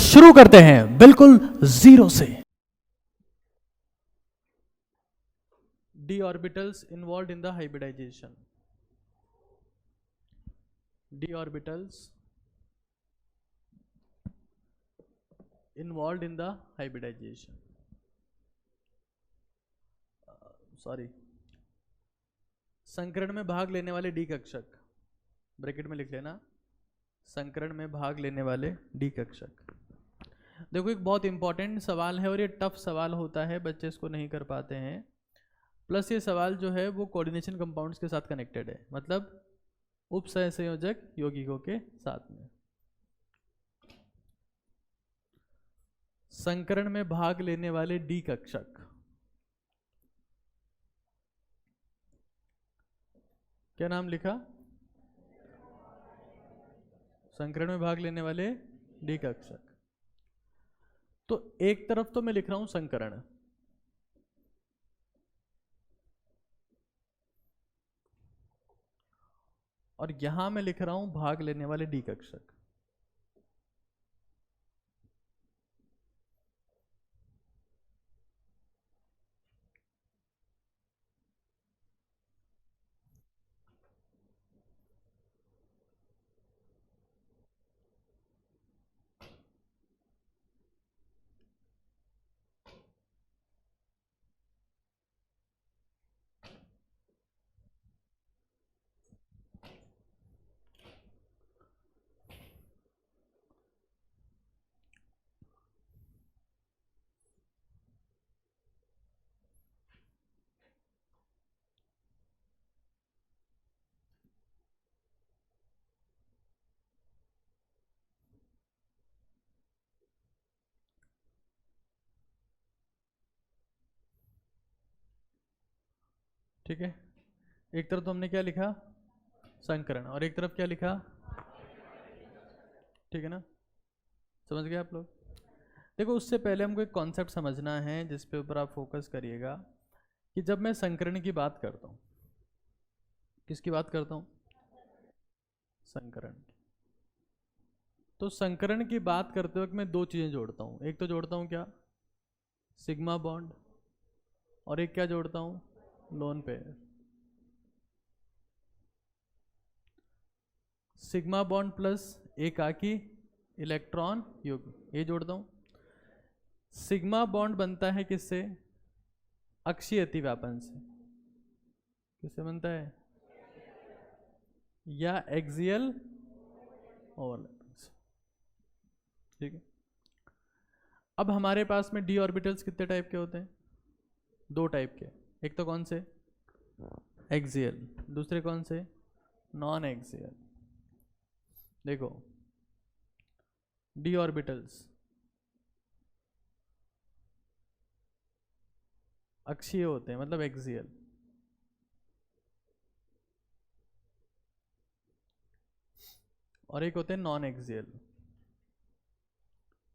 शुरू करते हैं बिल्कुल जीरो से। D orbitals involve in the hybridization. D orbitals involve in the hybridization, sorry, संकरण में भाग लेने वाले डी कक्षक, ब्रैकेट में लिख लेना, संकरण में भाग लेने वाले डी कक्षक। देखो एक बहुत इंपॉर्टेंट सवाल है और ये टफ सवाल होता है, बच्चे इसको नहीं कर पाते हैं। प्लस ये सवाल जो है वो कोऑर्डिनेशन कंपाउंड्स के साथ कनेक्टेड है, मतलब उप सहसंयोजक यौगिकों के साथ में। संकरण में भाग लेने वाले डी कक्षक, क्या नाम लिखा? संकरण में भाग लेने वाले डी कक्षक। तो एक तरफ तो मैं लिख रहा हूं संकरण, और यहां मैं लिख रहा हूं भाग लेने वाले डी कक्षक। ठीक है, एक तरफ तो हमने क्या लिखा? संकरण, और एक तरफ क्या लिखा? ठीक है ना, समझ गए आप लोग? देखो उससे पहले हमको एक कॉन्सेप्ट समझना है जिस पे ऊपर आप फोकस करिएगा, कि जब मैं संकरण की बात करता हूँ, किसकी बात करता हूँ? संकरण की। तो संकरण की बात करते वक्त मैं दो चीज़ें जोड़ता हूँ, एक तो जोड़ता हूँ क्या? सिग्मा बॉन्ड, और एक क्या जोड़ता हूँ? Lone pair. Sigma bond plus एकाकी इलेक्ट्रॉन युग्म, ये जोड़ता हूँ। सिग्मा बॉन्ड बनता है किससे? अक्षीय अतिव्यापन से। किससे बनता है? या एक्सियल ओवरलैपिंग से। ठीक है, अब हमारे पास में डी ऑर्बिटल्स कितने टाइप के होते हैं? दो टाइप के। एक तो कौन से? एक्सियल, दूसरे कौन से? Non axial. देखो डी ऑर्बिटल्स अक्षीय होते हैं, मतलब एक्सियल, और एक होते हैं नॉन एक्सियल,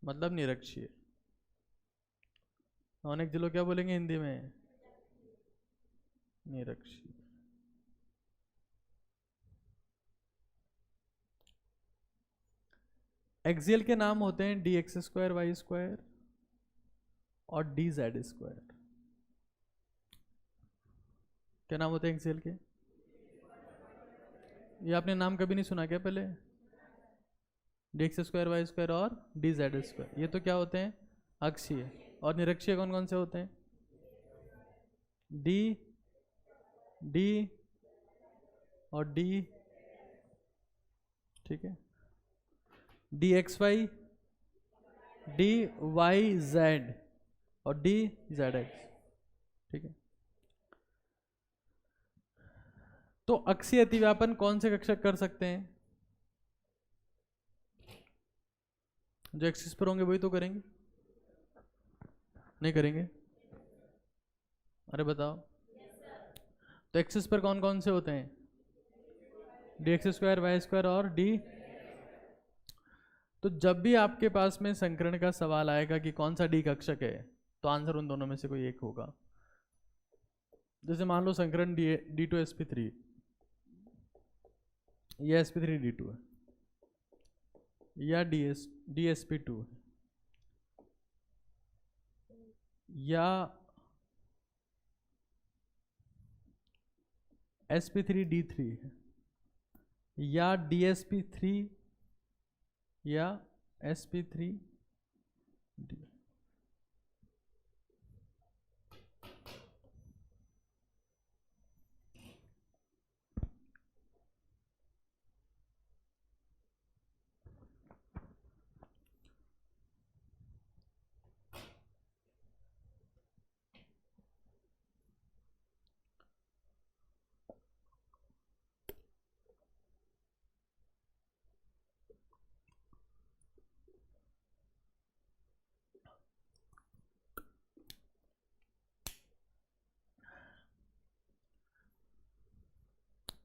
मतलब निरक्षीय। नॉन एक्सियल क्या बोलेंगे हिंदी में? निरक्षीय। एक्सियल के नाम होते हैं d x square y square और डी जेड स्क्वायर। क्या नाम होते हैं एक्सियल के? ये आपने नाम कभी नहीं सुना क्या पहले? D x square y square और डी जेड स्क्वायर, ये तो क्या होते हैं? अक्षीय। और निरक्षीय कौन कौन से होते हैं? डी, डी और डी। ठीक है, d x y, d y z और डी जेड एक्स। ठीक है, तो अक्षीय अतिव्यापन कौन से कक्षक कर सकते हैं? जो एक्सिस पर होंगे वही तो करेंगे, नहीं करेंगे? अरे बताओ। तो एक्सिस पर कौन कौन से होते हैं? D x square y square और डी। तो जब भी आपके पास में संकरण का सवाल आएगा कि कौन सा डी कक्षक है, तो आंसर उन दोनों में से कोई एक होगा। जैसे मान लो संकरण D2sp3, ये sp3 D2 है, या DsP2 है, या sp3d3 है, या dsp3 या sp3d।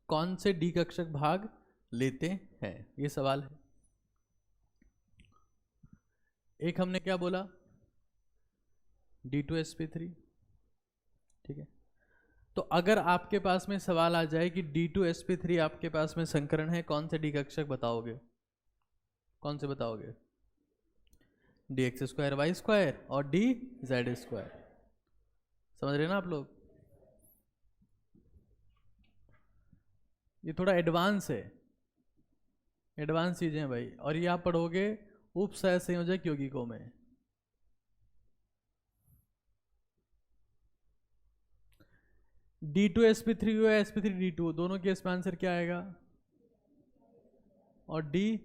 कौन से डी कक्षक भाग लेते हैं, ये सवाल है। एक हमने क्या बोला, D2sp3, ठीक है। तो अगर आपके पास में सवाल आ जाए कि D2sp3 आपके पास में संकरण है, कौन से डी कक्षक बताओगे, कौन से बताओगे? dx2y2 और dz2। समझ रहे ना आप लोग? ये थोड़ा एडवांस है, एडवांस चीजें हैं भाई, और ये आप पढ़ोगे उपसह संयोजक यौगिकों में। D2sp3 या sp3d2 दोनों के इसमें आंसर क्या आएगा? और D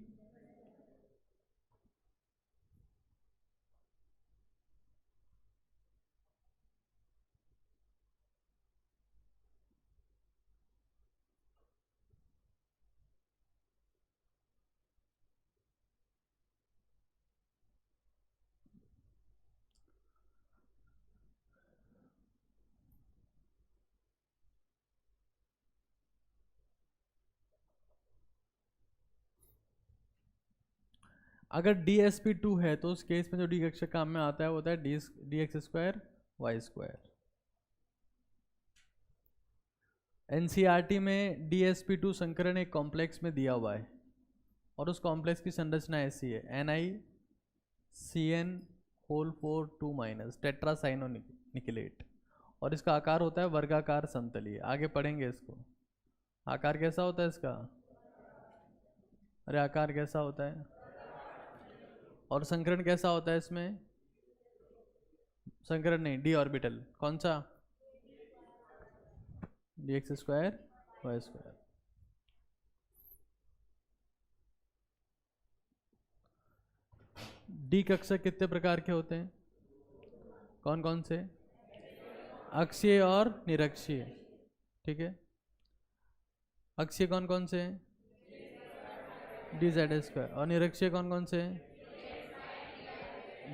अगर DsP2 है तो उस केस में जो डी कक्षक काम में आता है वो होता है dx2y2। एनसीईआरटी में DsP2 संकरण एक कॉम्प्लेक्स में दिया हुआ है और उस कॉम्प्लेक्स की संरचना ऐसी है, NiCN4 टेट्रासाइनो निकलेट, और इसका आकार होता है वर्गाकार समतलीय। आगे पढ़ेंगे इसको, आकार कैसा होता है इसका, अरे आकार कैसा होता है, और संकरण कैसा होता है इसमें, संकरण नहीं, डी ऑर्बिटल कौन सा, dx2y2। डी कक्षक कितने प्रकार के होते हैं, कौन कौन से? अक्षीय और निरक्षीय, ठीक है। अक्षीय कौन कौन से हैं? dz2। और निरक्षीय कौन कौन से हैं?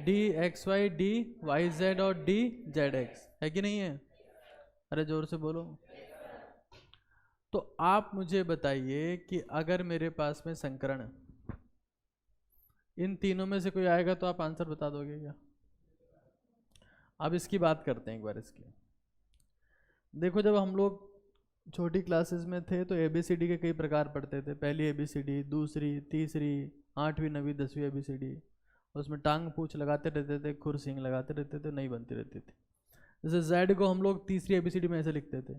dxy, dyz और dzx, है कि नहीं है? अरे जोर से बोलो। तो आप मुझे बताइए कि अगर मेरे पास में संकरण इन तीनों में से कोई आएगा तो आप आंसर बता दोगे क्या? अब इसकी बात करते हैं एक बार इसकी। देखो, जब हम लोग छोटी क्लासेस में थे तो ABCD के कई प्रकार पढ़ते थे, पहली ABCD, दूसरी, तीसरी, 8वीं 9वीं 10वीं ABCD। उसमें टांग पूछ लगाते रहते थे, खुर सिंग लगाते रहते थे, नहीं बनती रहती थी। जैसे Z को हम लोग तीसरी ABCD में ऐसे लिखते थे,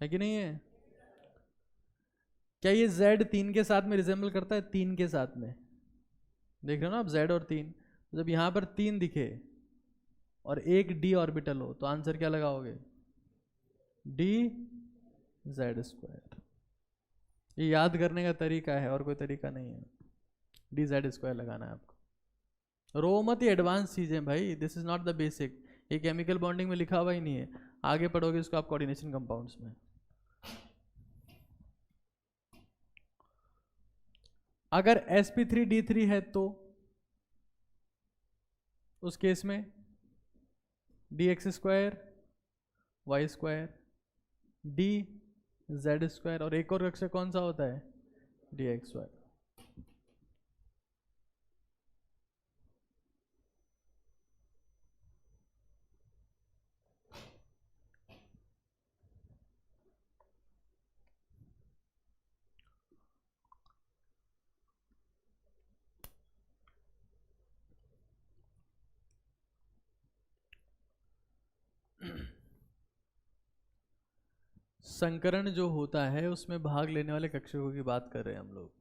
है कि नहीं है? क्या ये Z 3 के साथ में रिजेंबल करता है? 3 के साथ में देख रहे हो ना आप, Z और 3। जब यहाँ पर 3 दिखे और एक D ऑर्बिटल हो तो आंसर क्या लगाओगे? dz2। ये याद करने का तरीका है और कोई तरीका नहीं है, dz2 लगाना है आपको। रो मत, ये एडवांस चीजें भाई, this is not the basic. ये केमिकल बॉन्डिंग में लिखा हुआ ही नहीं है, आगे पढ़ोगे इसको आप कोऑर्डिनेशन कंपाउंड्स में। अगर sp3d3 है तो उस केस में dx2y2 dz2, और एक और कक्षक कौन सा होता है? dxy। संकरण जो होता है उसमें भाग लेने वाले कक्षकों की बात कर रहे हैं हम लोग।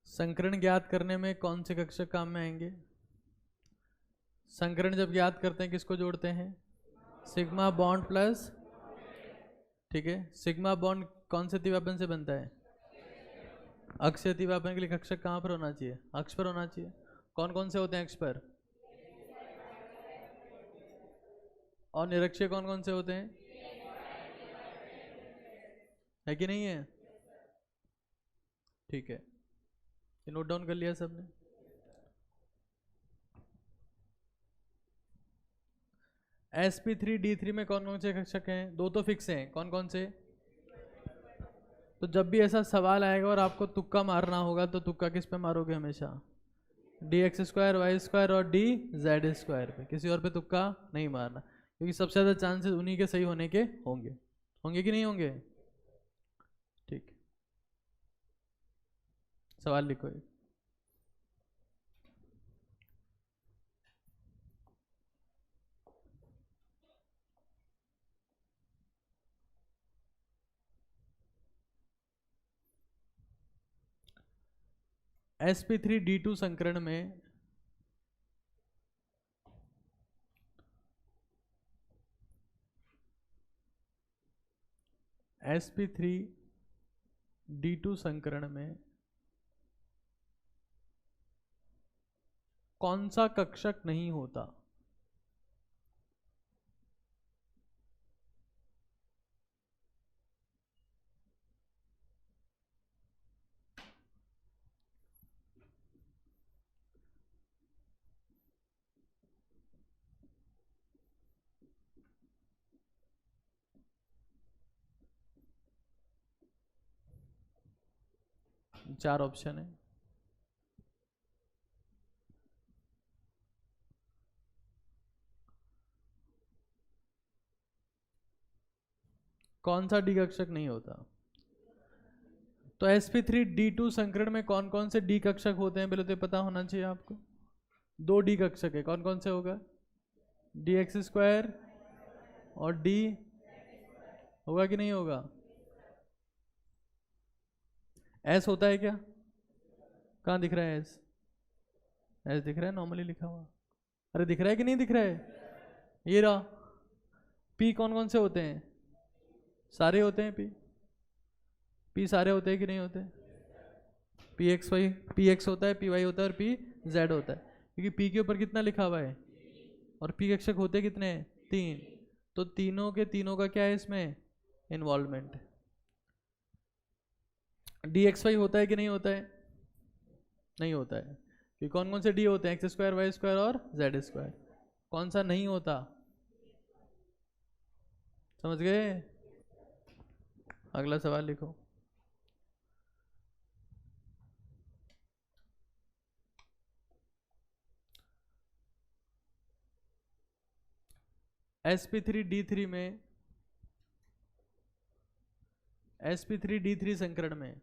संकरण ज्ञात करने में कौन से कक्षक काम में आएंगे? संकरण जब ज्ञात करते हैं किसको जोड़ते हैं? सिग्मा बॉन्ड प्लस, ठीक है। सिग्मा बॉन्ड कौन से अतिव्यापन से बनता है? अक्ष अतिव्यापन के लिए कक्षक कहाँ पर होना चाहिए? अक्ष पर होना चाहिए। कौन कौन से होते हैं अक्ष पर? और निरक्षीय कौन कौन से होते हैं? है कि नहीं है? ठीक है, ये नोट डाउन कर लिया सबने? sp3d3 में कौन कौन से कक्षक हैं? दो तो फिक्स हैं, कौन कौन से? तो जब भी ऐसा सवाल आएगा और आपको तुक्का मारना होगा तो तुक्का किस पे मारोगे हमेशा? dx² y² और dz² पे, किसी और पे तुक्का नहीं मारना, क्योंकि सबसे ज़्यादा चांसेस उन्हीं के सही होने के होंगे। होंगे कि नहीं होंगे? ठीक, सवाल लिखो एक। sp3d2 संकरण में sp3d2 संकरण में कौन सा कक्षक नहीं होता? चार ऑप्शन है। कौन सा डी कक्षक नहीं होता? तो sp3d2 संकरण में कौन कौन से डी कक्षक होते हैं पहले तो पता होना चाहिए आपको। दो डी कक्षक है, कौन कौन से होगा? dx² और d, होगा कि नहीं होगा? s होता है क्या? कहाँ दिख रहा है s? s दिख रहा है नॉर्मली लिखा हुआ। अरे दिख रहा है कि नहीं दिख रहा है? ये रहा। p कौन कौन से होते हैं? सारे होते हैं p। p सारे होते हैं कि नहीं होते? px होता है, py होता है और pz होता है, क्योंकि p के ऊपर कितना लिखा हुआ है और p कक्षक होते कितने हैं? 3। तो तीनों के तीनों का क्या है इसमें? इन्वॉल्वमेंट। dxy होता है कि नहीं होता है? नहीं होता है, कि कौन कौन से d होते हैं? x² y² और z²। कौन सा नहीं होता? समझ गए? अगला सवाल लिखो। sp3d3 में sp3d3 संकरण में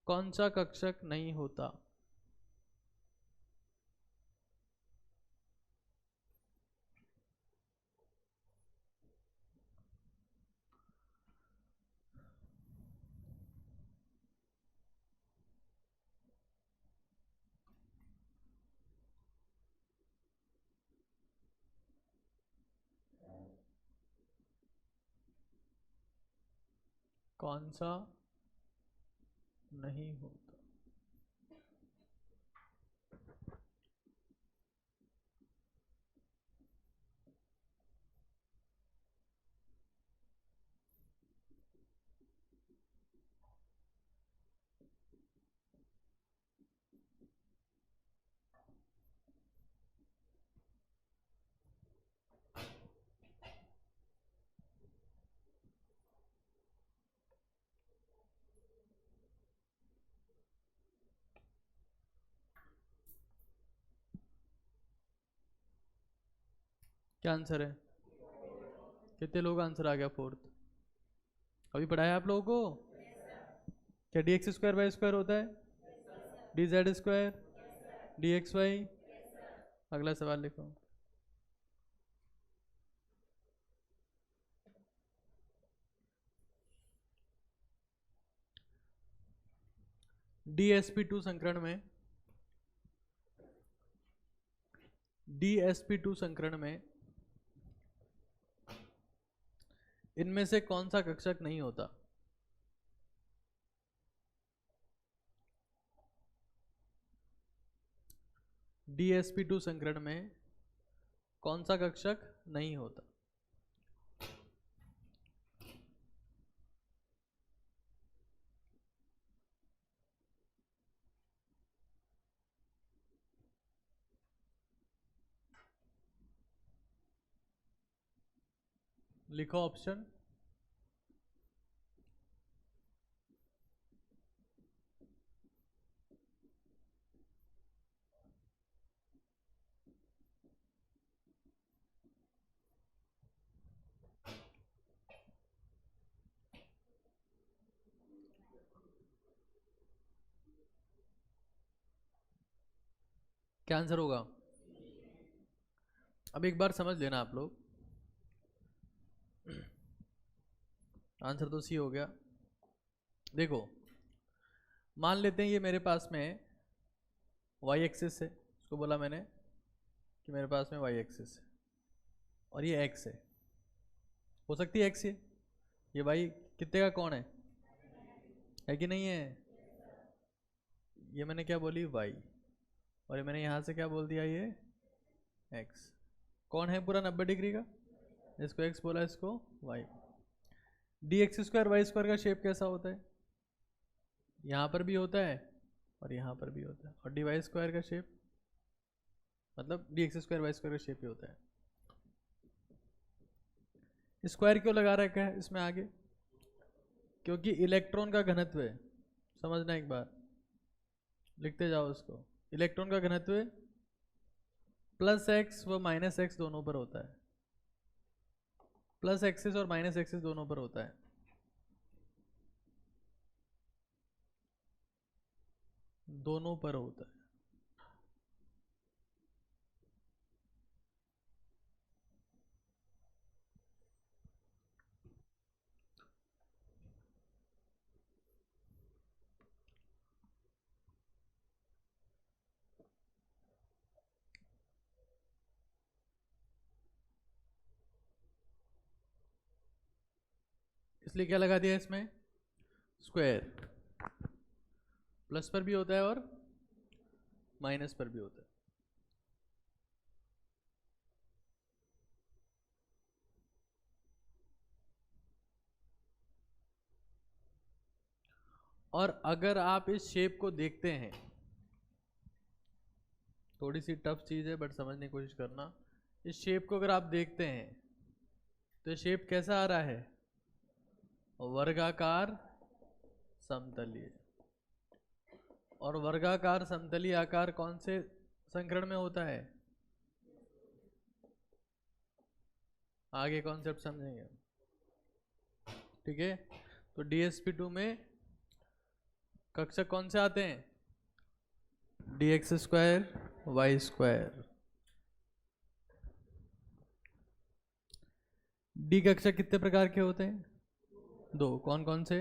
कौन सा कक्षक नहीं होता? कौन सा नहीं होता? क्या आंसर है? कितने लोग आंसर आ गया फोर्थ? अभी पढ़ाया आप लोगों को? क्या d x square y square होता है? D z square, d x y. अगला सवाल लिखो। DsP2 संकरण में, DsP2 संकरण में इनमें से कौन सा कक्षक नहीं होता? DsP2 संकरण में कौन सा कक्षक नहीं होता? लिखो ऑप्शन। क्या आंसर होगा? अब एक बार समझ लेना आप लोग, आंसर तो सी हो गया। देखो, मान लेते हैं ये मेरे पास में वाई एक्सिस है, उसको बोला मैंने कि मेरे पास में वाई एक्सिस है और ये एक्स है, हो सकती है एक्स ये वाई कितने का कौन है कि नहीं है? ये मैंने क्या बोली? वाई, और ये मैंने यहाँ से क्या बोल दिया? ये एक्स। कौन है पूरा 90 डिग्री का? इसको एक्स बोला, इसको y. D x square y square का शेप कैसा होता है? यहाँ पर भी होता है और यहाँ पर भी होता है, और डी वाई स्क्वायर का शेप मतलब d x square y square का शेप ही होता है। स्क्वायर क्यों लगा रखा है इसमें आगे? क्योंकि इलेक्ट्रॉन का घनत्व है, समझना एक बार, लिखते जाओ उसको। इलेक्ट्रॉन का घनत्व प्लस एक्स व माइनस एक्स दोनों पर होता है, प्लस एक्सिस और माइनस एक्सिस दोनों पर होता है। दोनों पर होता है। इसलिए क्या लगा दिया इसमें? स्क्वायर। प्लस पर भी होता है और माइनस पर भी होता है। और अगर आप इस शेप को देखते हैं, थोड़ी सी टफ चीज है बट समझने की कोशिश करना। इस शेप को अगर आप देखते हैं तो शेप कैसा आ रहा है? वर्गाकार समतलीय। और वर्गाकार समतलीय आकार कौन से संकरण में होता है? आगे कॉन्सेप्ट समझेंगे, ठीक है? तो DsP2 में कक्षक कौन से आते हैं? D x square y square. D कक्षक कितने प्रकार के होते हैं? दो। कौन कौन से?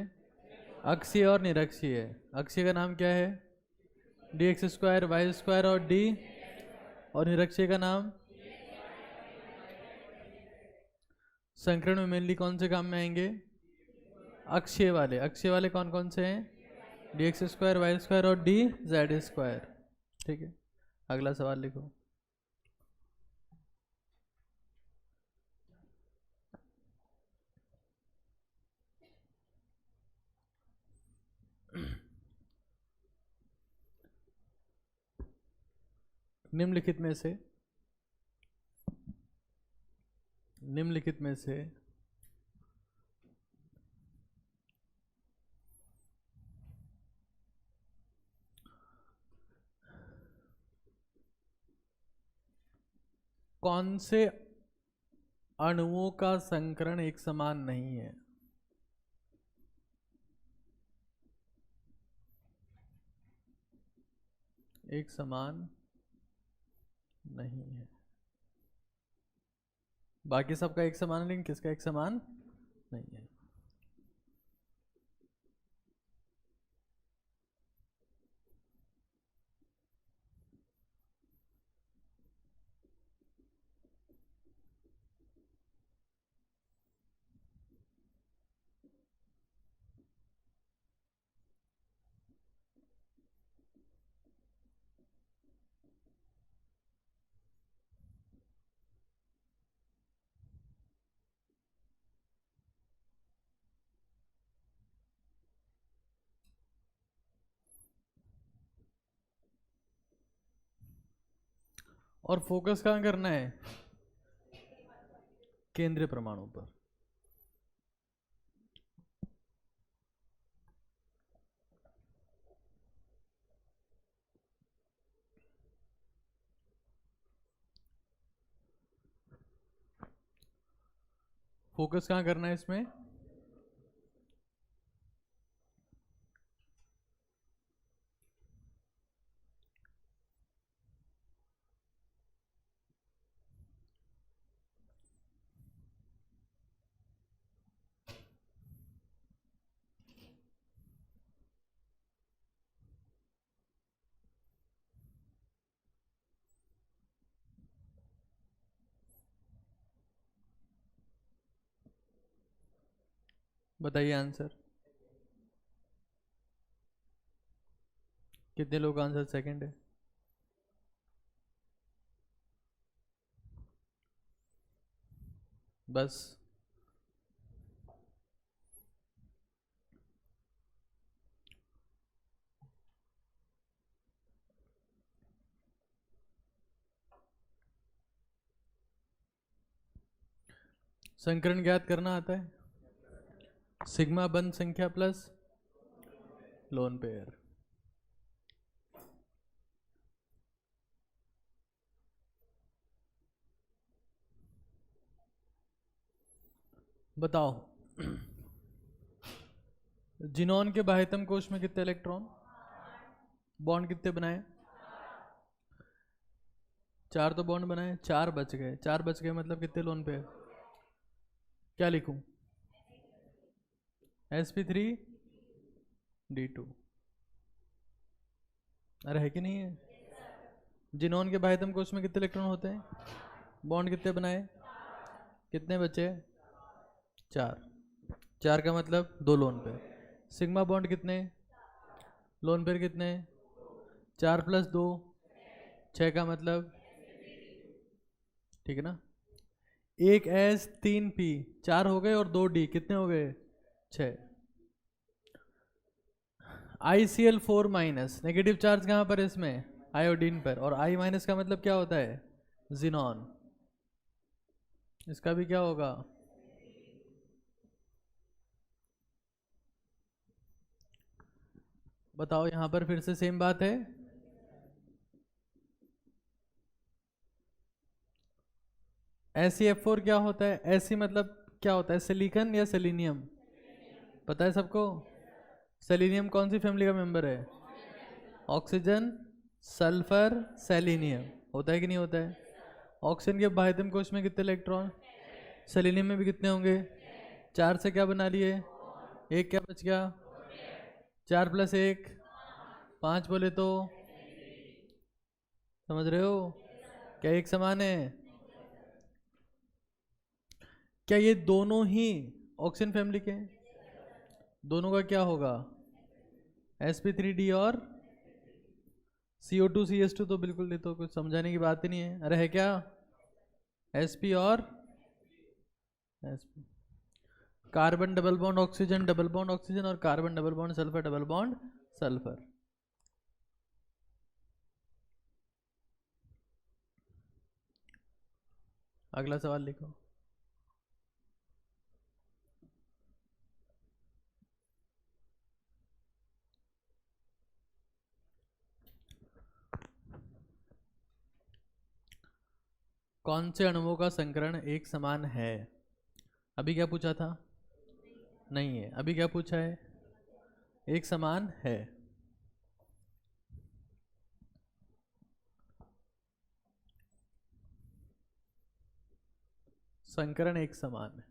अक्षीय और निरक्षीय। अक्षीय का नाम क्या है? D x square y square और डी, और निरक्षीय का नाम? संकरण में मेनली कौन से काम में आएंगे? अक्षीय वाले। अक्षीय वाले कौन कौन से हैं? D x square y square और डी जेड स्क्वायर, ठीक है? अगला सवाल लिखो। निम्नलिखित में से कौन से अणुओं का संकरण एक समान नहीं है। एक समान नहीं है। बाकी सबका एक समान है, लेकिन किसका एक समान नहीं है। और फोकस कहाँ करना है? केंद्रीय परमाणु पर। फोकस कहाँ करना है इसमें? बताइए आंसर। कितने लोग आंसर सेकंड है? बस। संकरण ज्ञात करना आता है? सिग्मा बंध संख्या प्लस लोन पेयर। बताओ, जिनोन के बाह्यतम कोश में कितने इलेक्ट्रॉन? बॉन्ड कितने बनाए? 4 तो बॉन्ड बनाए, 4 बच गए। 4 बच गए मतलब कितने लोन पेयर? क्या लिखूं? sp3d2। अरे है कि नहीं है? जिनोन के बाह्यतम कोश में कितने इलेक्ट्रॉन होते हैं? बॉन्ड कितने बनाए? कितने बचे? 4। 4 का मतलब 2 लोन पेयर। सिग्मा बॉन्ड कितने? लोन पेयर कितने? 4 + 2 6 का मतलब, ठीक है ना? 1 S 3 P 4 हो गए और 2 D कितने हो गए? 6। ICl4- नेगेटिव चार्ज कहाँ पर है इसमें? आयोडीन पर। और I- का मतलब क्या होता है? जिनॉन। इसका भी क्या होगा? बताओ, यहां पर फिर से सेम बात है। SeF4 क्या होता है? Se मतलब क्या होता है? सिलिकन या सेलिनियम? पता है सबको? सेलिनियम कौन सी फैमिली का मेंबर है? Oxygen, sulphur, selenium. होता है कि नहीं होता है? ऑक्सीजन के बाह्यतम कोश में कितने इलेक्ट्रॉन? सेलिनियम में भी कितने होंगे? 4 से क्या बना लिए? 1 क्या बच गया? 4 + 1 5 बोले तो, समझ रहे हो? क्या एक समान है? क्या ये दोनों ही ऑक्सीजन फैमिली के हैं? दोनों का क्या होगा? sp3d और CO2 CH2 तो बिल्कुल नहीं, तो कुछ समझाने की बात ही नहीं है। अरे है क्या? sp और sp। Carbon double bond oxygen, double bond oxygen, और carbon double bond sulphur, double bond sulphur. अगला सवाल लिखो। कौन से अणुओं का संकरण एक समान है? अभी क्या पूछा था? नहीं है। अभी क्या पूछा है? एक समान है। संकरण एक समान है।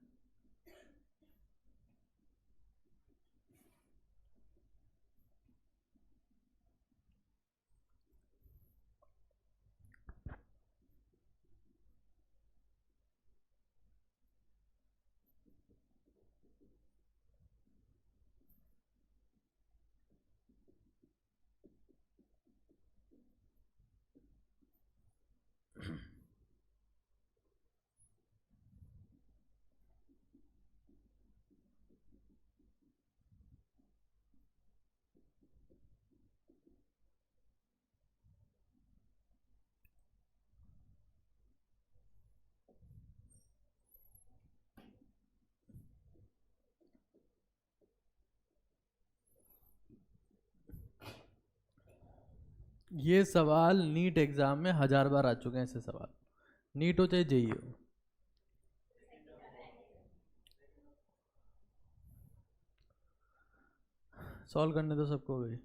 ये सवाल नीट एग्जाम में 1000 बार आ चुके हैं। ऐसे सवाल नीट हो चाहे जेई हो। सॉल्व करने दो सबको भी।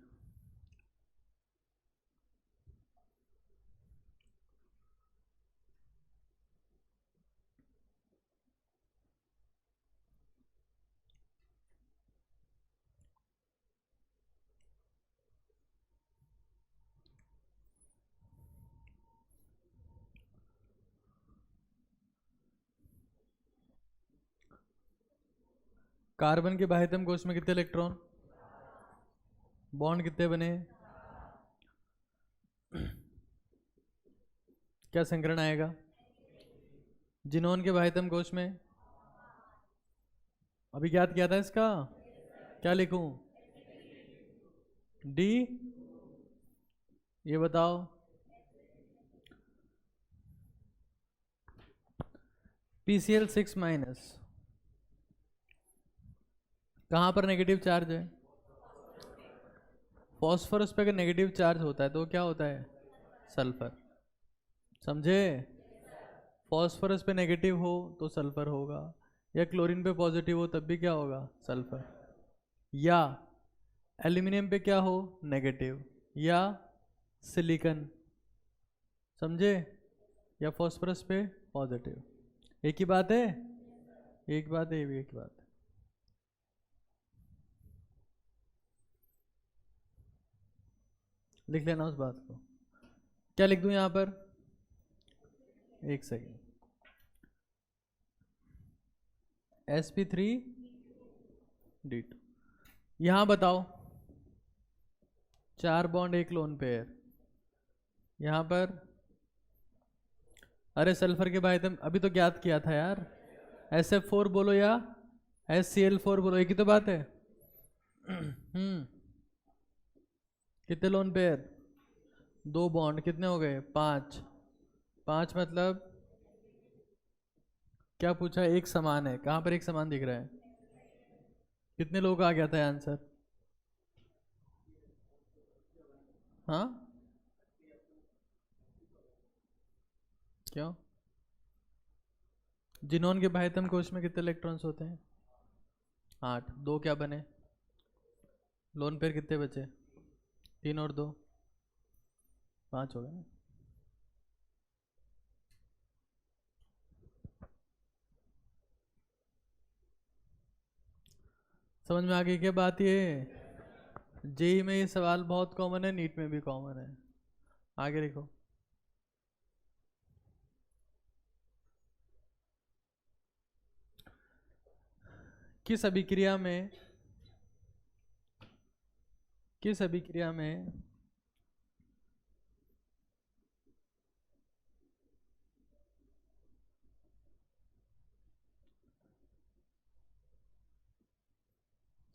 कार्बन के बाह्यतम कोश में कितने इलेक्ट्रॉन? बॉन्ड कितने बने? क्या संकरण आएगा? जिनोन के बाह्यतम कोश में अभी ज्ञात किया था इसका। क्या लिखूं? डी। ये बताओ। PCl6- कहां पर नेगेटिव चार्ज है? फॉस्फोरस पे अगर नेगेटिव चार्ज होता है तो क्या होता है? सल्फर। समझे? फॉस्फोरस पे नेगेटिव हो तो सल्फर होगा, या क्लोरीन पे पॉजिटिव हो तब भी क्या होगा? सल्फर। या एल्यूमिनियम पे क्या हो? नेगेटिव, या सिलिकॉन। समझे? या फॉस्फोरस पे पॉजिटिव। एक ही बात है। एक बात है, ये भी एक बात है। लिख लेना उस बात को। क्या लिख दूं यहां पर? एक सेकेंड। sp3d2। यहां बताओ, 4 बॉन्ड एक लोन पेयर। यहां पर अरे सल्फर के बाह्यतम अभी तो ज्ञात किया था यार। SF4 बोलो या SCl4 बोलो, एक ही तो बात है। कितने लोन पेयर? 2 बॉन्ड, कितने हो गए? 5। 5 मतलब क्या पूछा? एक समान है। कहां पर एक समान दिख रहा है? कितने लोगों का आ गया था आंसर? हाँ, क्यों? जिनोन के बाह्यतम कोश में कितने इलेक्ट्रॉन्स होते हैं? 8। 2 क्या बने? लोन पेयर कितने बचे? 3 और 2 5 हो गए। समझ में आ गई क्या बात? ये जेई में ये सवाल बहुत कॉमन है, नीट में भी कॉमन है। आगे लिखो। किस अभिक्रिया में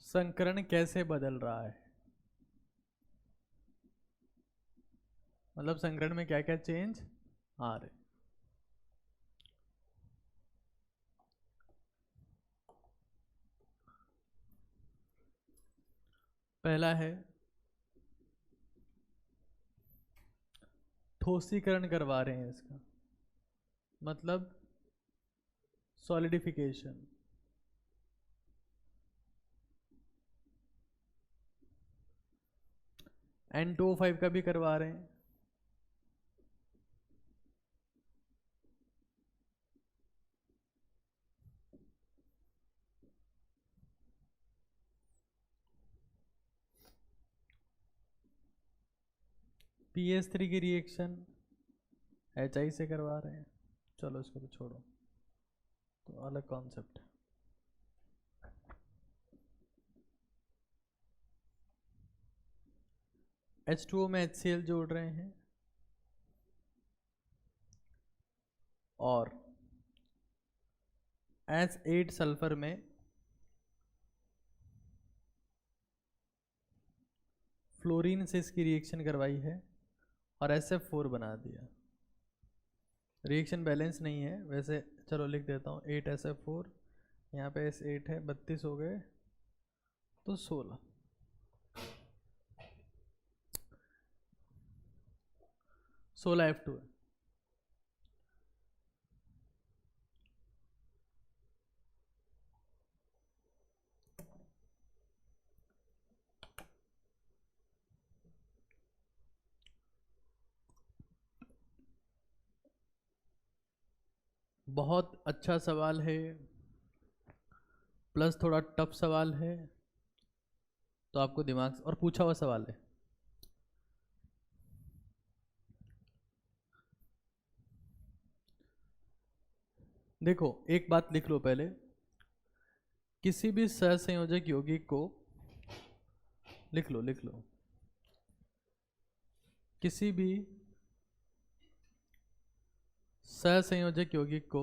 संकरण कैसे बदल रहा है? मतलब संकरण में क्या क्या चेंज आ रहे? पहला है ठोसीकरण करवा रहे हैं इसका। मतलब सॉलिडिफिकेशन। N2O5 का भी करवा रहे हैं। PS3 की रिएक्शन HI से करवा रहे हैं। चलो इसको तो छोड़ो, तो अलग कॉन्सेप्ट है। H2O में HCl जोड़ रहे हैं और S8 सल्फर में फ्लोरीन से इसकी रिएक्शन करवाई है और SF4 बना दिया। रिएक्शन बैलेंस नहीं है वैसे, चलो लिख देता हूँ 8SF4, यहाँ पे S8 है, 32 हो गए तो 16 F2 है। बहुत अच्छा सवाल है, प्लस थोड़ा टफ सवाल है, तो आपको दिमाग से, और पूछा हुआ सवाल है। देखो एक बात लिख लो पहले, किसी भी सहसंयोजक यौगिक को लिख लो, किसी भी सहसंयोजक यौगिक को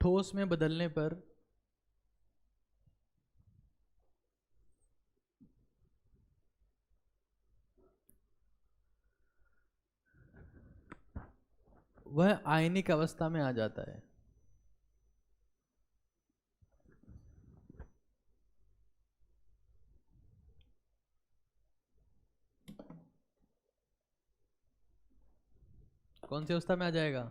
ठोस में बदलने पर वह आयनिक अवस्था में आ जाता है। कौन सी अवस्था में आ जाएगा?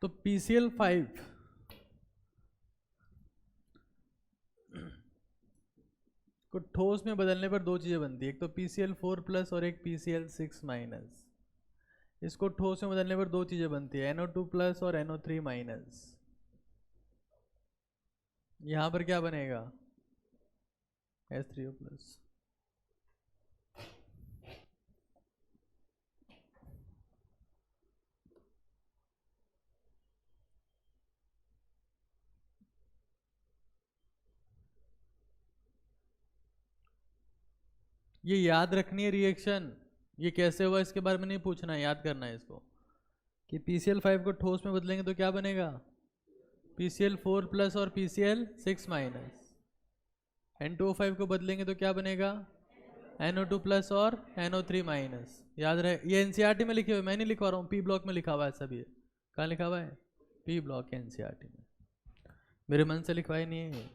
तो PCl5 को ठोस में बदलने पर दो चीजें बनती है, एक तो PCl4 प्लस और एक PCl6 माइनस। इसको ठोस में बदलने पर दो चीजें बनती है, NO2 प्लस और NO3 माइनस। यहां पर क्या बनेगा? H3O plus. ये याद रखनी है रिएक्शन, ये कैसे हुआ इसके बारे में नहीं पूछना है, याद करना है इसको कि PCl5 को ठोस में बदलेंगे तो क्या बनेगा? PCl4 प्लस और PCl6 माइनस। N2O5 को बदलेंगे तो क्या बनेगा? NO2 प्लस और NO3 माइनस। याद रहे, ये NCERT में लिखे हुए, मैं नहीं लिखवा रहा हूँ, P ब्लॉक में लिखा हुआ है सब। ये कहाँ लिखा हुआ है? P ब्लॉक NCERT में, मेरे मन से लिखवाए नहीं है।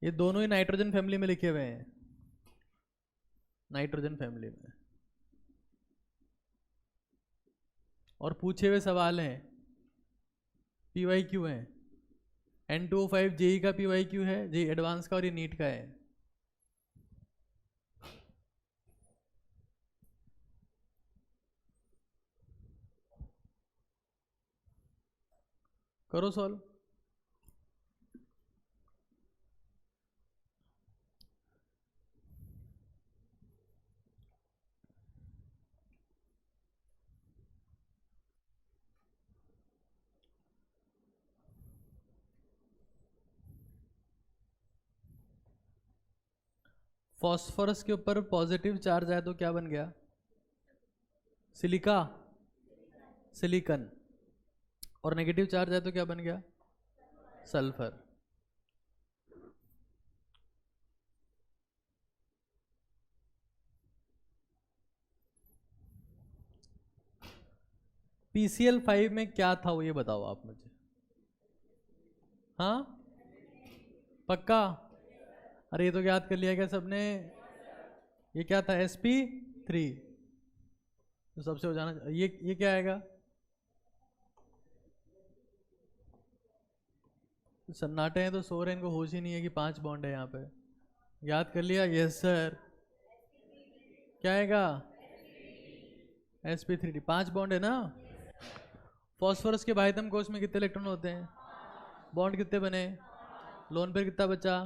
ये दोनों ही नाइट्रोजन फैमिली में लिखे हुए हैं, नाइट्रोजन फैमिली में, और पूछे हुए सवाल हैं, PYQ है। N2O5 JEE का PYQ है, JEE एडवांस का, और ये नीट का है। करो सॉल्व। फॉस्फोरस के ऊपर पॉजिटिव चार्ज आया तो क्या बन गया? Silica, silicon. और नेगेटिव चार्ज आया तो क्या बन गया? सल्फर। PCl5 में क्या था वो ये बताओ आप मुझे। हाँ, पक्का? अरे ये तो याद कर लिया क्या सबने? ये क्या था? sp3, तो सबसे हो जाना। ये क्या आएगा? सन्नाटे हैं तो सो रहे हैं, इनको होश ही नहीं है कि 5 बॉन्ड है यहाँ पे। याद कर लिया? Yes sir. क्या आएगा? sp3d, 5 बॉन्ड है ना। फॉस्फोरस के बाह्यतम कोश में कितने इलेक्ट्रॉन होते हैं? बॉन्ड कितने बने? लोन पेयर कितना बचा?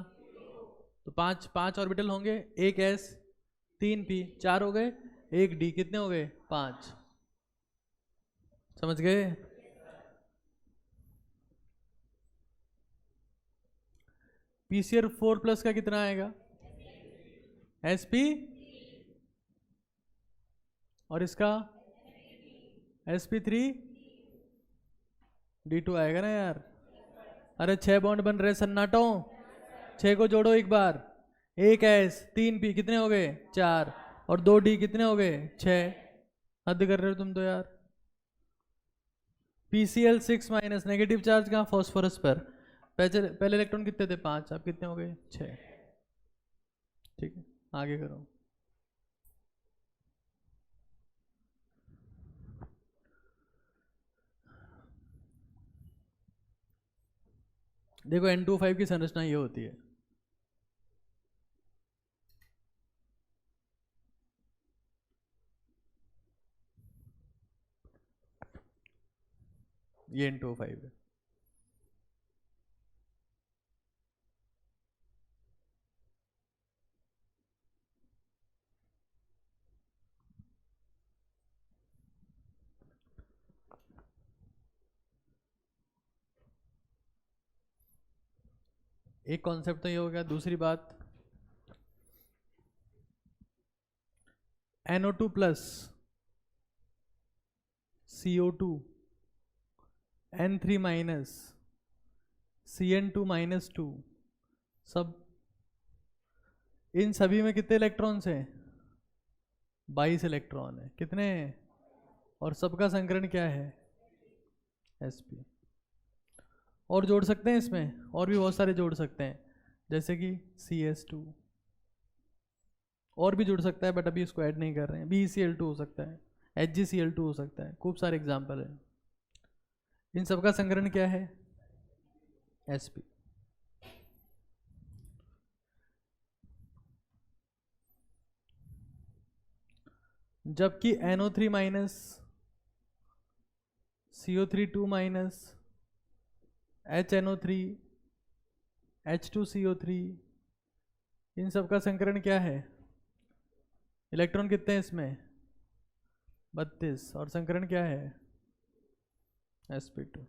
तो 5 ऑर्बिटल होंगे, एक s 3 p, 4 हो गए, एक d, कितने हो गए? 5। समझ गए? pCr4+ का कितना आएगा? sp, और इसका sp3d2 आएगा ना यार। अरे 6 बॉन्ड बन रहे सन्नाटों, 6 को जोड़ो एक बार, एक s 3 p, कितने हो गए? 4, और 2 d, कितने हो गए? 6। हद कर रहे हो तुम तो यार। PCl6- नेगेटिव चार्ज कहाँ? फॉस्फोरस पर। पहले इलेक्ट्रॉन कितने थे? 5, अब कितने हो गए? 6। ठीक है, आगे करो। देखो N25 की संरचना ये होती है। ये N25 है। एक कॉन्सेप्ट तो ये हो गया। दूसरी बात, NO2+, CO2, N3-, CN2-2, सब, इन सभी में कितने इलेक्ट्रॉन्स हैं? 22 इलेक्ट्रॉन है। कितने? और सबका संकरण क्या है? sp। और जोड़ सकते हैं इसमें, और भी बहुत सारे जोड़ सकते हैं, जैसे कि CS2, और भी जुड़ सकता है, बट अभी इसको ऐड नहीं कर रहे हैं। BeCl2 हो सकता है, HgCl2 हो सकता है, खूब सारे एग्जाम्पल हैं। इन सबका संकरण क्या है? sp। जबकि NO3-, CO3-2-, HNO3, H2CO3, इन सबका संकरण क्या है? इलेक्ट्रॉन कितने हैं इसमें? 32, और संकरण क्या है? sp2।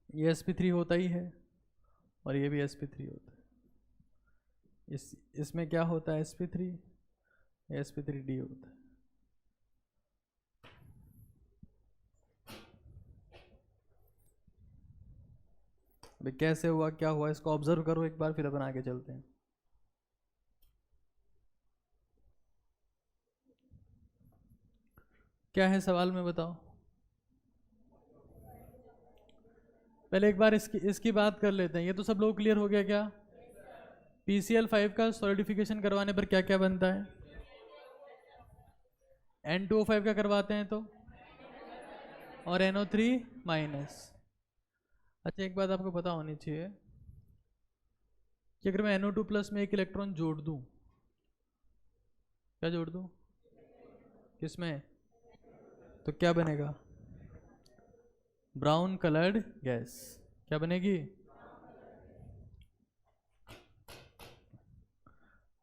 ये sp3 होता ही है, और ये भी sp3 होता है। इसमें क्या होता है? sp3, sp3d होता है। अभी कैसे हुआ, क्या हुआ, इसको ऑब्जर्व करो एक बार, फिर अपन आगे चलते हैं। क्या है सवाल में, बताओ। पहले एक बार इसकी बात कर लेते हैं। ये तो सब लोग क्लियर हो गया क्या? PCl5 का सॉलिडिफिकेशन करवाने पर क्या क्या बनता है? N2O5 का करवाते हैं तो, और NO3-। अच्छा, एक बात आपको पता होनी चाहिए कि अगर मैं NO2+ में एक इलेक्ट्रॉन जोड़ दूं, क्या जोड़ दूं? किसमें? तो क्या बनेगा? Brown coloured gas. क्या बनेगी?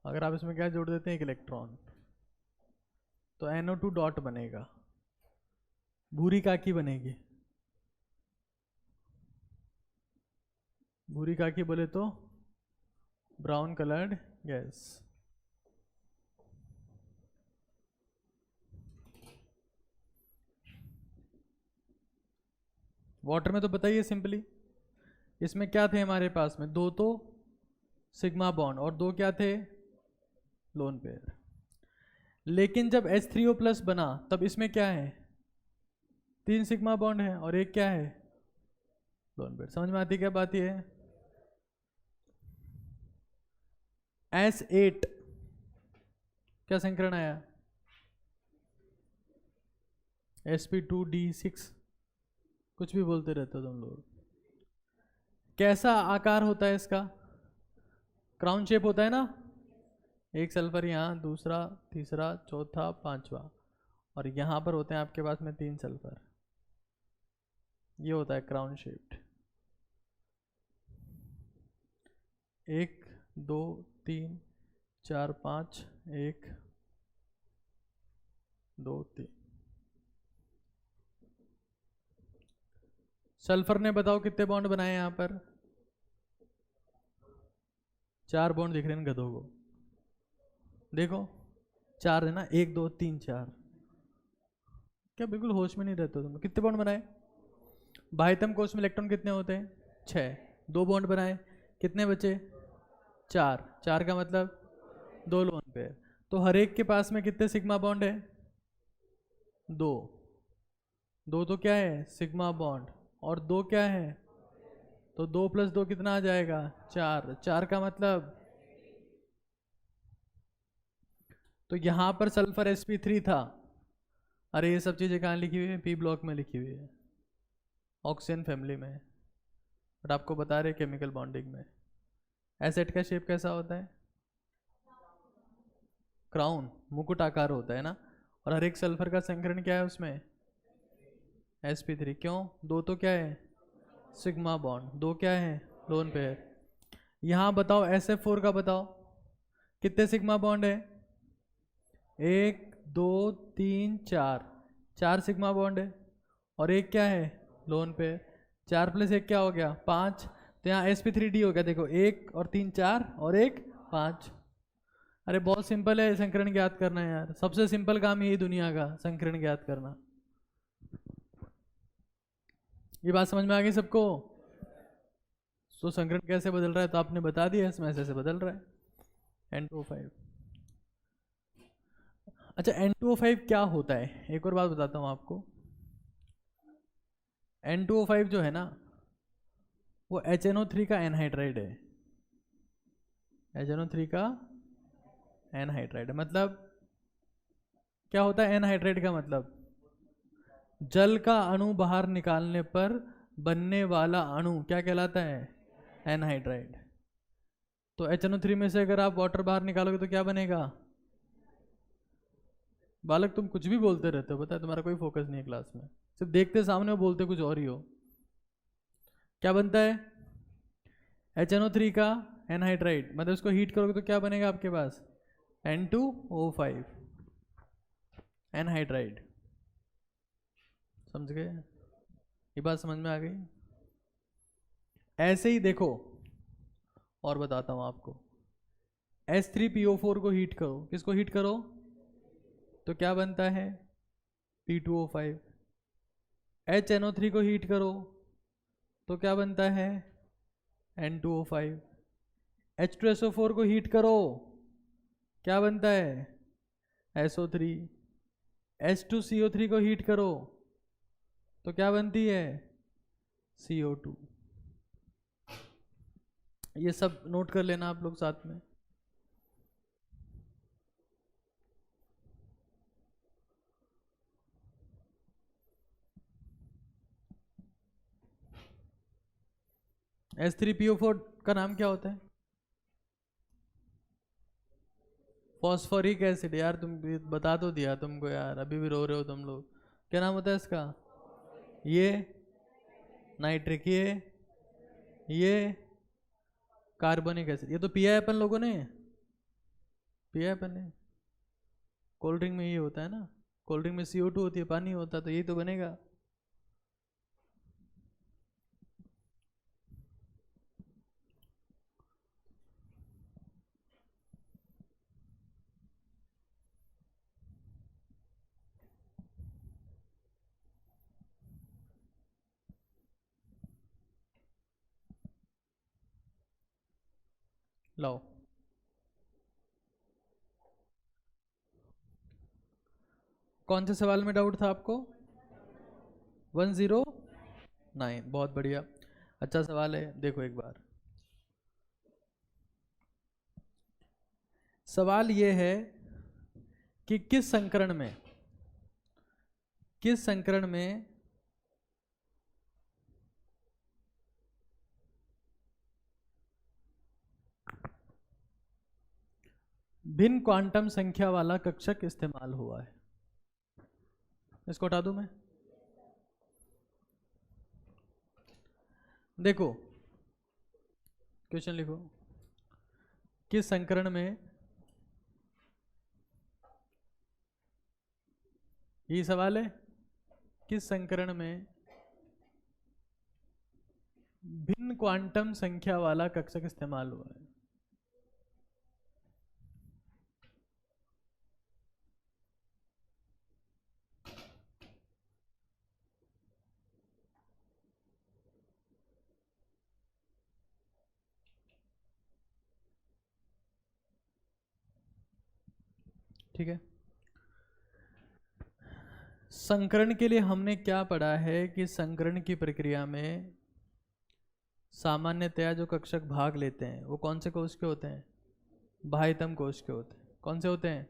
अगर आप इसमें क्या जोड़ देते हैं? एक इलेक्ट्रॉन, तो NO2 डॉट बनेगा, भूरी काकी बनेगी। भूरी काकी बोले तो ब्राउन कलर्ड गैस। वाटर में तो बताइए सिंपली, इसमें क्या थे हमारे पास में? 2 तो सिग्मा बॉन्ड, और 2 क्या थे? Lone pair. लेकिन जब H3O+ बना, तब इसमें क्या है? 3 सिग्मा बॉन्ड है और एक क्या है, लोन पेयर। समझ में आती क्या बात ये है? S8 क्या संकरण आया, sp2d6, कुछ भी बोलते रहते हो तुम लोग। कैसा आकार होता है इसका, क्राउन शेप होता है ना, एक सल्फर यहाँ, दूसरा, तीसरा, चौथा, पांचवा, और यहाँ पर होते हैं आपके पास में 3 सल्फर। ये होता है क्राउन शेप्ड। 1 2 3 4 5, 1 2 3। सल्फर ने बताओ कितने बॉन्ड बनाए यहाँ पर, 4 बॉन्ड दिख रहे हैं गधों को, देखो 4 है ना, 1 2 3 4। क्या बिल्कुल होश में नहीं रहते तुम? कितने बॉन्ड बनाए, बाह्यतम कोश में इलेक्ट्रॉन कितने होते हैं, 6, 2 बॉन्ड बनाए, कितने बचे, 4, 4 का मतलब 2 लोन पेयर। तो हर एक के पास में कितने सिग्मा बॉन्ड है, 2, 2 तो क्या है सिग्मा बॉन्ड, और 2 क्या है, तो 2 + 2 कितना आ जाएगा, 4, 4 का मतलब, तो यहां पर सल्फर sp3 था। अरे ये सब चीजें कहाँ लिखी हुई है, पी ब्लॉक में लिखी हुई है, ऑक्सीजन फैमिली में, बट आपको बता रहे केमिकल बॉन्डिंग में। एसिड का शेप कैसा होता है, क्राउन, मुकुट आकार होता है ना, और हर एक सल्फर का संकरण क्या है उसमें, sp3। क्यों, 2 तो क्या है सिग्मा बॉन्ड, 2 क्या है लोन पेयर। यहां बताओ sf4 का बताओ कितने सिग्मा बॉन्ड है, 1 2 3 4, 4 सिग्मा बॉन्ड है, और एक क्या है लोन पेयर। 4 + 1 क्या हो गया 5, तो यहाँ sp3d हो गया, देखो 1 और 3 4 और 1 5। अरे बहुत सिंपल है संकरण ज्ञात करना है यार, सबसे सिंपल काम यही दुनिया का, संकरण ज्ञात करना। ये बात समझ में आ गई सबको? तो संकरण कैसे बदल रहा है तो आपने बता दिया, इसमें ऐसे बदल रहा है N2O5। अच्छा N2O5 क्या होता है, एक और बात बताता हूँ आपको। N2O5 जो है ना वो HNO3 का एनहाइड्राइड है, HNO3 का एनहाइड्राइड। मतलब क्या होता है एनहाइड्राइड का मतलब, जल का अणु बाहर निकालने पर बनने वाला अणु क्या कहलाता है, एनहाइड्राइड। तो HNO3 में से अगर आप वाटर बाहर निकालोगे तो क्या बनेगा, बालक तुम कुछ भी बोलते रहते हो, पता है तुम्हारा कोई फोकस नहीं है क्लास में, सिर्फ देखते सामने हो बोलते कुछ और ही हो। क्या बनता है HNO3 का एनहाइड्राइड, मतलब इसको हीट करोगे तो क्या बनेगा आपके पास, N2O5 एनहाइड्राइड। समझ गए, ये बात समझ में आ गई? ऐसे ही देखो और बताता हूं आपको, S3PO4 को हीट करो, किसको हीट करो, तो क्या बनता है P2O5। HNO3 को हीट करो तो क्या बनता है N2O5। H2SO4 को हीट करो क्या बनता है SO3। H2CO3 को हीट करो तो क्या बनती है CO2। ये सब नोट कर लेना आप लोग साथ में। H3PO4 का नाम क्या होता है, फॉस्फोरिक एसिड। यार तुम बता तो दिया तुमको यार, अभी भी रो रहे हो तुम लोग। क्या नाम होता है इसका, ये नाइट्रिक, ये कार्बोनिक एसिड। ये तो पिया है अपन लोगों ने, पिया है अपन ने, कोल्ड ड्रिंक में ये होता है ना, कोल्ड ड्रिंक में CO2 होती है, पानी होता है, तो यही तो बनेगा। लाओ, कौन से सवाल में डाउट था आपको, 109। बहुत बढ़िया, अच्छा सवाल है। देखो एक बार, सवाल ये है कि किस संकरण में भिन्न क्वांटम संख्या वाला कक्षक इस्तेमाल हुआ है। इसको हटा दूं मैं। देखो क्वेश्चन लिखो, किस संकरण में, ये सवाल है, किस संकरण में भिन्न क्वांटम संख्या वाला कक्षक इस्तेमाल हुआ है। ठीक है, संकरण के लिए हमने क्या पढ़ा है कि संकरण की प्रक्रिया में सामान्यतया जो कक्षक भाग लेते हैं वो कौन से कोश के होते हैं? बाह्यतम कोश के होते हैं। कौन से होते हैं?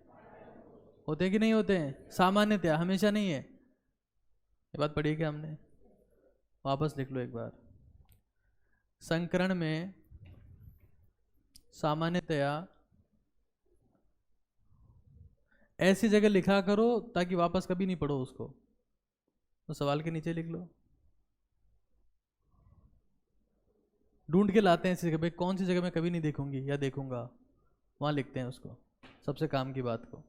होते हैं कि नहीं होते हैं? सामान्यतया, हमेशा नहीं है। ये बात पढ़ी क्या हमने? वापस लिख लो एक बार। संकरण में सामान्यतया ऐसी जगह लिखा करो ताकि वापस कभी नहीं पढ़ो उसको, तो सवाल के नीचे लिख लो। ढूंढ के लाते हैं ऐसी जगह, भाई कौन सी जगह मैं कभी नहीं देखूंगी या देखूंगा, वहां लिखते हैं उसको, सबसे काम की बात को,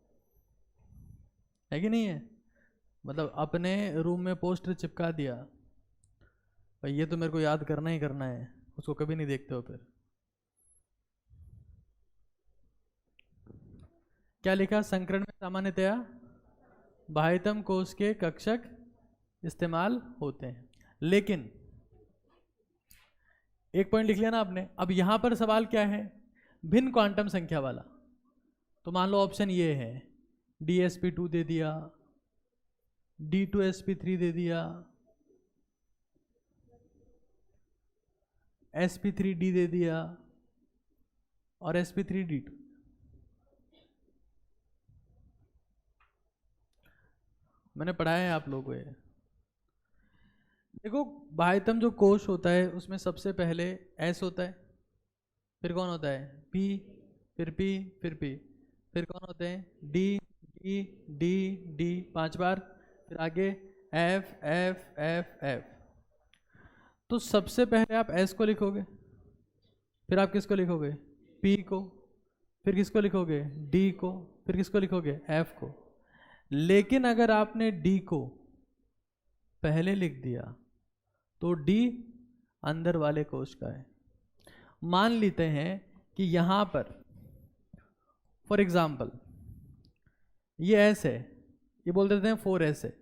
है कि नहीं है? मतलब अपने रूम में पोस्टर चिपका दिया, भाई ये तो मेरे को याद करना ही करना है, उसको कभी नहीं देखते हो। फिर क्या लिखा? संकरण में सामान्यतया बाह्यतम कोश के कक्षक इस्तेमाल होते हैं। लेकिन एक पॉइंट लिख लिया ना आपने। अब यहां पर सवाल क्या है? भिन्न क्वांटम संख्या वाला। तो मान लो ऑप्शन ये है, DsP2 दे दिया, D2sp3 दे दिया, sp3d दे दिया और sp3d2। मैंने पढ़ाया है आप लोगों को ये। देखो बाह्यतम जो कोश होता है उसमें सबसे पहले S होता है, फिर कौन होता है? P, फिर P, फिर P, फिर कौन होते हैं? D, D, D, D 5 बार, फिर आगे F, F, F, F। तो सबसे पहले आप S को लिखोगे, फिर आप किसको लिखोगे? P को, फिर किसको लिखोगे? D को, फिर किसको लिखोगे? F को। लेकिन अगर आपने D को पहले लिख दिया तो D अंदर वाले कोश का है। मान लेते हैं कि यहां पर फॉर एग्जाम्पल ये S है, ये बोल देते हैं 4S है,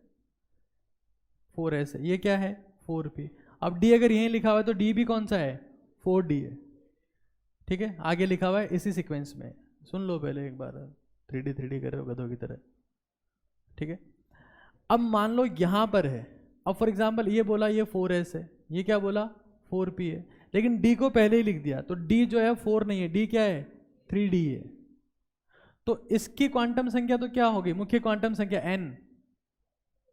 4S है, ये क्या है? 4P। अब D अगर यहीं लिखा हुआ है तो D भी कौन सा है? 4D है। ठीक है, आगे लिखा हुआ है इसी सीक्वेंस में। सुन लो पहले एक बार, 3D कर रहे हो गधों की तरह। ठीक है, अब मान लो यहां पर है, अब फॉर एग्जाम्पल ये बोला ये 4S है, ये क्या बोला? 4P है, लेकिन D को पहले ही लिख दिया तो D जो है 4 नहीं है, D क्या है? 3D है। तो इसकी क्वांटम संख्या तो क्या होगी? मुख्य क्वांटम संख्या N।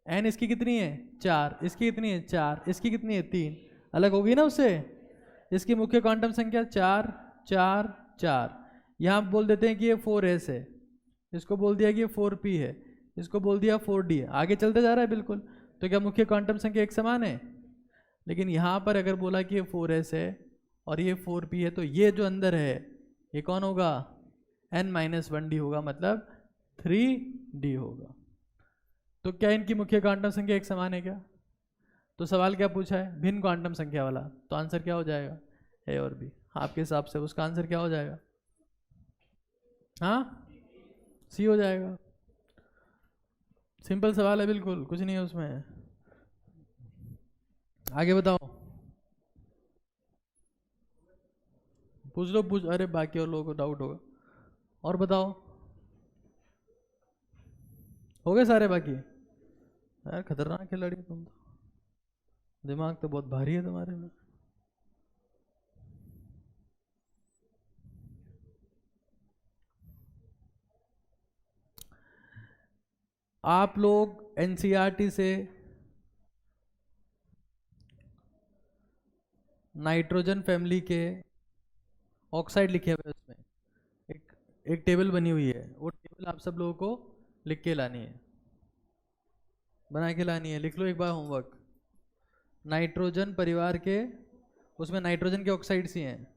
N इसकी कितनी है? 4। इसकी कितनी है? 4। इसकी कितनी है? 3। अलग होगी ना उससे। इसकी मुख्य क्वांटम संख्या 4 4 4। यहां बोल देते हैं कि ये 4S है, इसको बोल दिया कि ये 4P है, इसको बोल दिया 4D है, आगे चलते जा रहा है बिल्कुल। तो क्या मुख्य क्वांटम संख्या एक समान है? लेकिन यहां पर अगर बोला कि ये 4S है और ये 4P है, तो ये जो अंदर है ये कौन होगा? N-1D होगा, मतलब 3D होगा। तो क्या इनकी मुख्य क्वांटम संख्या एक समान है क्या? तो सवाल क्या पूछा है? भिन्न क्वांटम संख्या वाला। तो आंसर क्या हो जाएगा? ए और बी। आपके हिसाब से उसका आंसर क्या हो जाएगा? हाँ, सी हो जाएगा। सिंपल सवाल है बिल्कुल, कुछ नहीं है उसमें। आगे बताओ, पूछ लो पूछ, अरे बाकी और लोगों को डाउट होगा। और बताओ, हो गए सारे बाकी? यार खतरनाक खिलाड़ी तुम तो। दिमाग तो बहुत भारी है तुम्हारे में। आप लोग एनसीईआरटी से नाइट्रोजन फैमिली के ऑक्साइड लिखे हुए उसमें एक एक टेबल बनी हुई है, वो टेबल आप सब लोगों को लिख के लानी है, बना के लानी है। लिख लो एक बार होमवर्क। नाइट्रोजन परिवार के, उसमें नाइट्रोजन के ऑक्साइड्स ही हैं।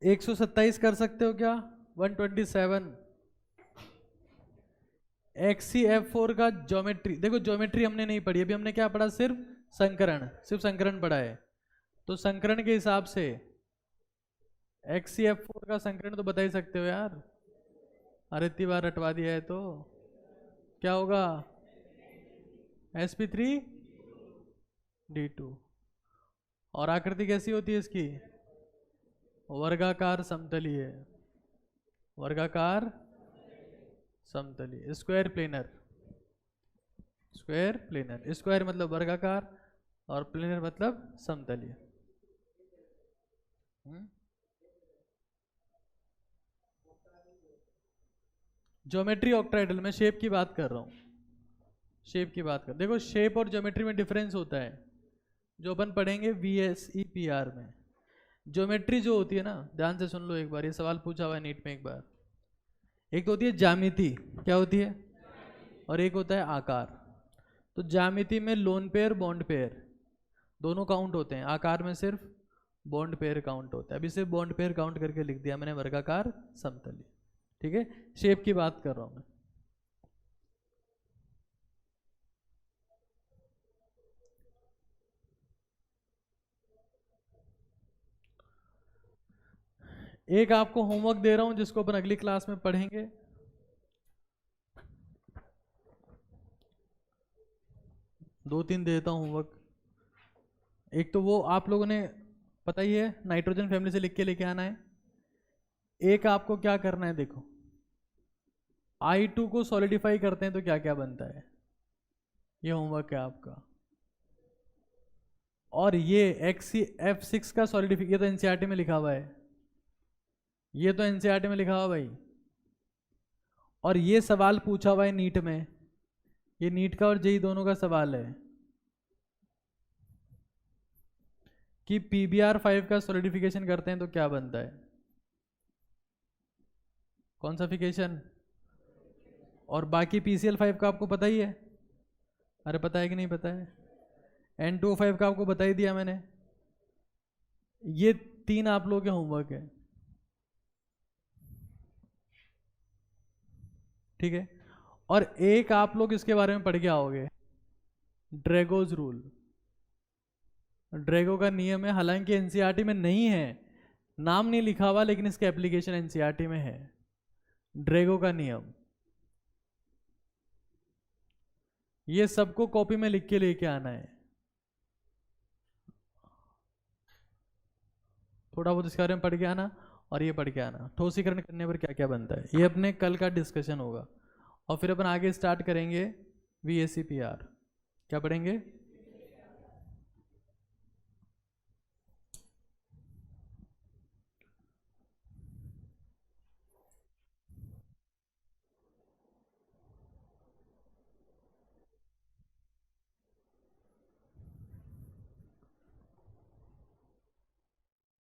एक 127 कर सकते हो क्या? 127। XCF4 का ज्योमेट्री देखो, ज्योमेट्री हमने नहीं पढ़ी अभी, हमने क्या पढ़ा? सिर्फ संकरण, सिर्फ संकरण पढ़ा है। तो संकरण के हिसाब से XCF4 का संकरण तो बता ही सकते हो यार। अरे इतनी बार रटवा दिया है तो क्या होगा? sp3d2। और आकृति कैसी होती है इसकी? वर्गाकार समतलीय, वर्गाकार समतलीय, square planar. Square planar, square मतलब वर्गाकार और प्लेनर मतलब समतलीय। ज्योमेट्री ऑक्टाहेड्रल में शेप की बात कर रहा हूं, शेप की बात कर। देखो शेप और ज्योमेट्री में डिफरेंस होता है, जो अपन पढ़ेंगे VSEPR में। ज्योमेट्री जो होती है ना, ध्यान से सुन लो एक बार, ये सवाल पूछा हुआ है नीट में एक बार। एक तो होती है ज्यामिति, क्या होती है? और एक होता है आकार। तो ज्यामिति में लोन पेयर बॉन्ड पेयर दोनों काउंट होते हैं, आकार में सिर्फ बॉन्ड पेयर काउंट होता है। अभी सिर्फ बॉन्ड पेयर काउंट करके लिख दिया मैंने, वर्गाकार समतलीय। ठीक है, शेप की बात कर रहा हूं मैं। एक आपको होमवर्क दे रहा हूं जिसको अपन अगली क्लास में पढ़ेंगे। दो तीन देता हूं होमवर्क। एक तो वो आप लोगों ने पता ही है, नाइट्रोजन फैमिली से लिख के लेके आना है। एक आपको क्या करना है, देखो I2 को सॉलिडिफाई करते हैं तो क्या क्या बनता है, ये होमवर्क है आपका। और ये XCF6 का सॉलिडिफिकेशन, ये तो एनसीईआरटी में लिखा हुआ है, ये तो एनसीईआरटी में लिखा हुआ भाई। और ये सवाल पूछा हुआ है नीट में, ये नीट का और जेई दोनों का सवाल है कि PBr5 का सॉलिडिफिकेशन करते हैं तो क्या बनता है, कौन सा फिकेशन। और बाकी PCl5 का आपको पता ही है, अरे पता है कि नहीं पता है? N2O5 का आपको बता ही दिया मैंने। ये तीन आप लोगों के होमवर्क है, ठीक है। और एक आप लोग इसके बारे में पढ़ के आओगे, ड्रैगोज रूल। ड्रैगो का नियम है, हालांकि एनसीईआरटी में नहीं है, नाम नहीं लिखा हुआ, लेकिन इसका एप्लीकेशन एनसीईआरटी में है। ड्रैगो का नियम, ये सबको कॉपी में लिख के लेके आना है। थोड़ा बहुत इसके बारे में पढ़ के आना, और ये पढ़ के आना ठोसीकरण करने पर क्या क्या बनता है, ये अपने कल का डिस्कशन होगा। और फिर अपन आगे स्टार्ट करेंगे VSEPR। क्या पढ़ेंगे?